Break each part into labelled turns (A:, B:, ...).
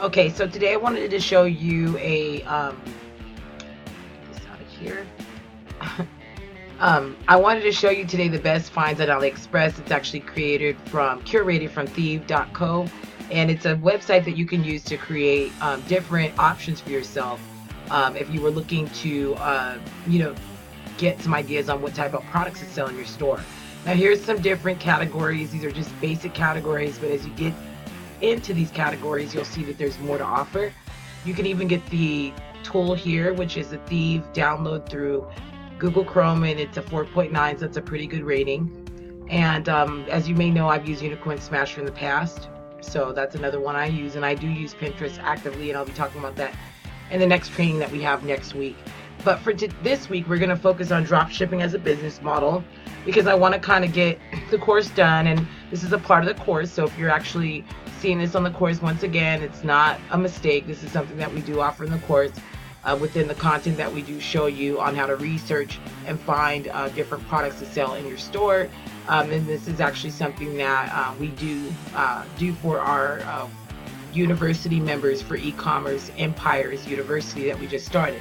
A: Okay, so today I wanted to show you a get this out of here. I wanted to show you today the best finds at Aliexpress. It's actually curated from thieve.co, and it's a website that you can use to create different options for yourself. If you were looking to, get some ideas on what type of products to sell in your store. Now, here's some different categories. These are just basic categories, but as you get into these categories, you'll see that there's more to offer. You can even get the tool here, which is the Thieve download through Google Chrome, and it's a 4.9, so it's a pretty good rating. And as you may know, I've used Unicorn Smasher in the past, so that's another one I use. And I do use Pinterest actively, and I'll be talking about that in the next training that we have next week. But for this week, we're going to focus on dropshipping as a business model, because I want to kind of get the course done, and this is a part of the course. So if you're actually seeing this on the course, once again, it's not a mistake. This is something that we do offer in the course. Within the content that we do show you on how to research and find different products to sell in your store. And this is actually something that we do for our university members for eCommerce Empires University that we just started.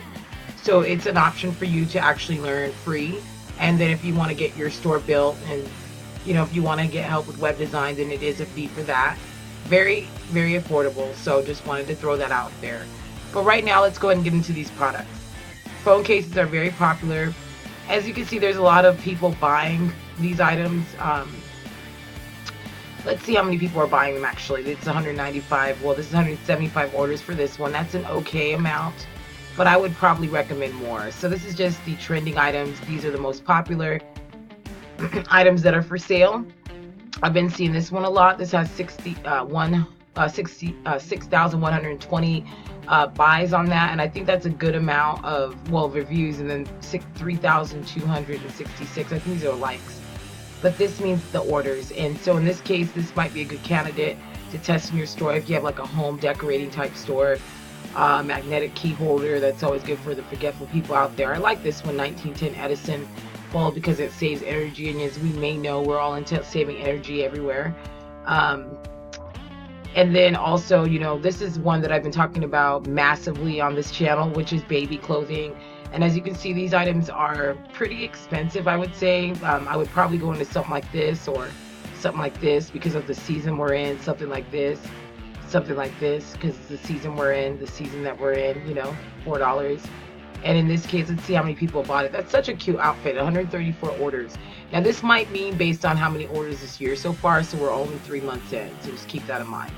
A: So it's an option for you to actually learn free. And then if you want to get your store built, and if you want to get help with web design, then it is a fee for that. Very, very affordable. So just wanted to throw that out there. But right now, let's go ahead and get into these products. Phone cases are very popular. As you can see, there's a lot of people buying these items. Let's see how many people are buying them actually. It's 195. Well, this is 175 orders for this one. That's an okay amount, but I would probably recommend more. So this is just the trending items. These are the most popular items that are for sale. I've been seeing this one a lot. This has 6,120 buys on that, and I think that's a good amount of reviews, and then 3,266. I think these are likes, but this means the orders. And so in this case, this might be a good candidate to test in your store if you have like a home decorating type store. Magnetic key holder, that's always good for the forgetful people out there. I like this one, 1910 Edison bulb, because it saves energy, and as we may know, we're all into saving energy everywhere. And then also, this is one that I've been talking about massively on this channel, which is baby clothing. And as you can see, these items are pretty expensive, I would say. I would probably go into something like this or something like this because of the season we're in, something like this because it's the season we're in, the season that we're in, $4. And in this case, let's see how many people bought it. That's such a cute outfit, 134 orders. Now this might mean based on how many orders this year so far, so we're only 3 months in, so just keep that in mind.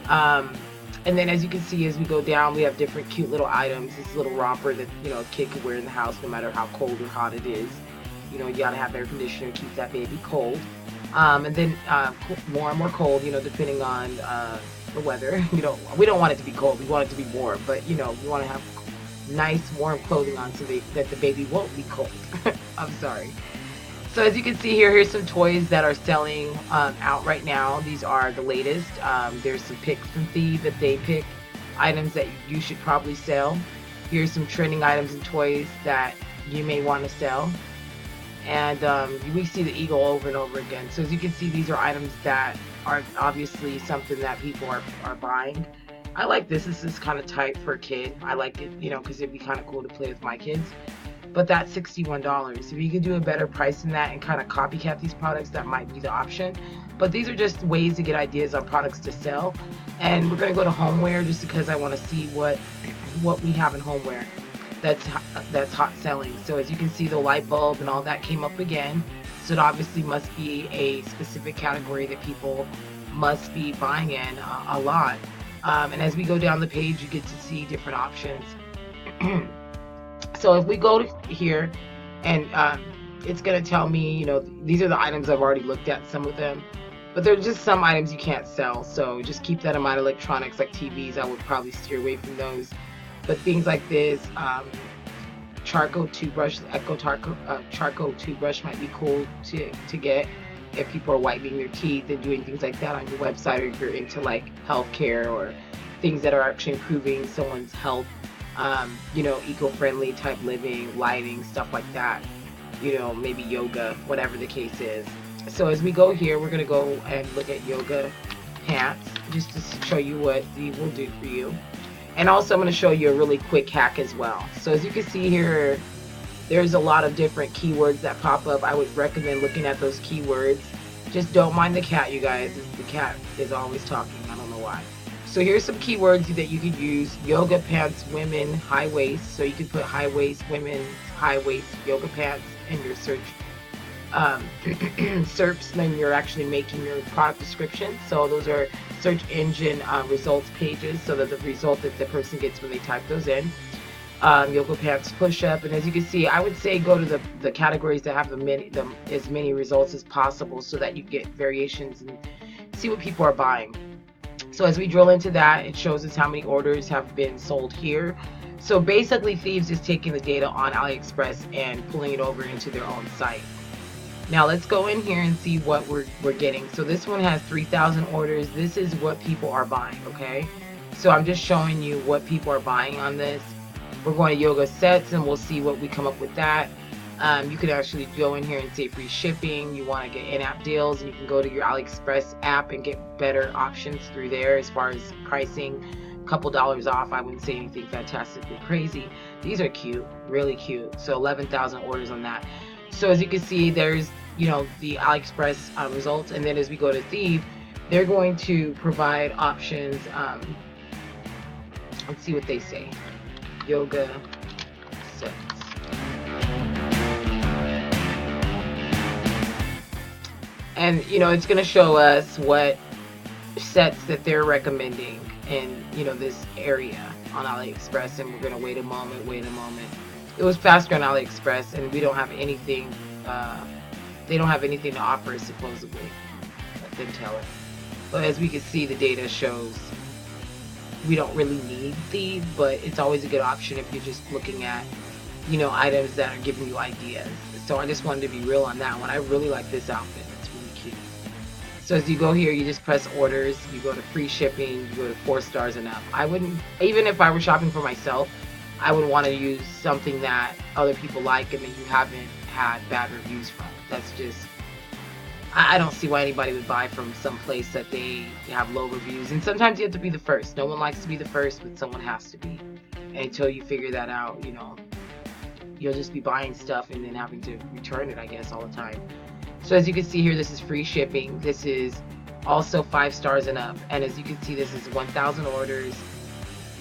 A: And then as you can see, as we go down, we have different cute little items. This little romper that, a kid could wear in the house no matter how cold or hot it is. You gotta have air conditioner to keep that baby cold. And then more and more cold, depending on the weather. We don't want it to be cold, we want it to be warm, but we want to have nice warm clothing on so that the baby won't be cold. I'm sorry. So as you can see here, here's some toys that are selling out right now. These are the latest. There's some picks from Thieve that they pick items that you should probably sell. Here's some trending items and toys that you may want to sell. And we see the eagle over and over again. So as you can see, these are items that are obviously something that people are buying. I like this. This is kind of tight for a kid. I like it, because it'd be kind of cool to play with my kids. But that's $61. If you could do a better price than that and kind of copycat these products, that might be the option. But these are just ways to get ideas on products to sell. And we're going to go to homeware just because I want to see what we have in homeware that's hot selling. So as you can see, the light bulb and all that came up again. So it obviously must be a specific category that people must be buying in a lot. And as we go down the page, you get to see different options. So if we go to here, and it's going to tell me, these are the items I've already looked at, some of them. But there are just some items you can't sell. So just keep that in mind. Electronics like TVs, I would probably steer away from those. But things like this, charcoal toothbrush, charcoal toothbrush might be cool to get if people are whitening their teeth and doing things like that on your website, or if you're into like healthcare or things that are actually improving someone's health, eco-friendly type living, lighting, stuff like that, maybe yoga, whatever the case is. So as we go here, we're going to go and look at yoga pants, just to show you what these will do for you. And also I'm going to show you a really quick hack as well. So as you can see here, there's a lot of different keywords that pop up. I would recommend looking at those keywords. Just don't mind the cat, you guys. The cat is always talking. I don't know why. So here's some keywords that you could use. Yoga pants, women, high waist. So you could put high waist, women, high waist, yoga pants in your search SERPs. Then you're actually making your product description. So those are search engine results pages. So that the result that the person gets when they type those in. Yoga pants, push up, and as you can see, I would say go to the categories that have as many results as possible, so that you get variations and see what people are buying. So as we drill into that, it shows us how many orders have been sold here. So basically, Thieves is taking the data on Aliexpress and pulling it over into their own site. Now let's go in here and see what we're getting. So this one has 3,000 orders. This is what people are buying, okay? So I'm just showing you what people are buying on this. We're going to yoga sets and we'll see what we come up with that. You can actually go in here and say free shipping. You want to get in-app deals, and you can go to your AliExpress app and get better options through there as far as pricing. A couple dollars off. I wouldn't say anything fantastically crazy. These are cute, really cute. So 11,000 orders on that. So as you can see, there's the AliExpress results, and then as we go to Thieve, they're going to provide options. Let's see what they say. Yoga sets. And it's going to show us what sets that they're recommending in this area on AliExpress, and we're going to wait a moment. It was faster on AliExpress, and we don't have anything. They don't have anything to offer supposedly. Let them tell it. But as we can see, the data shows we don't really need these, but it's always a good option if you're just looking at items that are giving you ideas. So I just wanted to be real on that one. I really like this outfit. It's really cute. So as you go here, you just press orders, you go to free shipping, you go to 4 stars and up. I wouldn't, even if I were shopping for myself, I would want to use something that other people like and that you haven't had bad reviews from. That's just, I don't see why anybody would buy from some place that they have low reviews. And sometimes you have to be the first. No one likes to be the first, but someone has to be. And until you figure that out, you'll just be buying stuff and then having to return it, I guess, all the time. So as you can see here, this is free shipping. This is also 5 stars and up. And as you can see, this is 1,000 orders,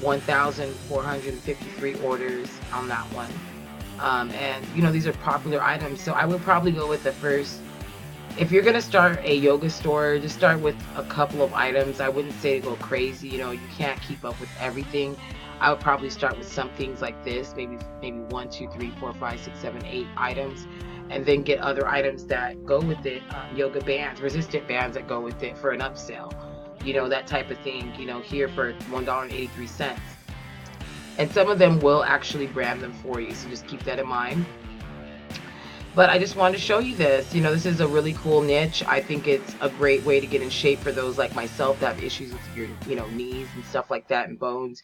A: 1,453 orders on that one. And these are popular items. So I would probably go with the first. If you're going to start a yoga store, just start with a couple of items. I wouldn't say go crazy. You can't keep up with everything. I would probably start with some things like this, maybe 1, 2, 3, 4, 5, 6, 7, 8 items, and then get other items that go with it. Yoga bands, resistant bands that go with it for an upsell. That type of thing. Here for $1.83. And some of them will actually brand them for you, so just keep that in mind. But I just wanted to show you this. This is a really cool niche. I think it's a great way to get in shape for those like myself that have issues with your, knees and stuff like that and bones.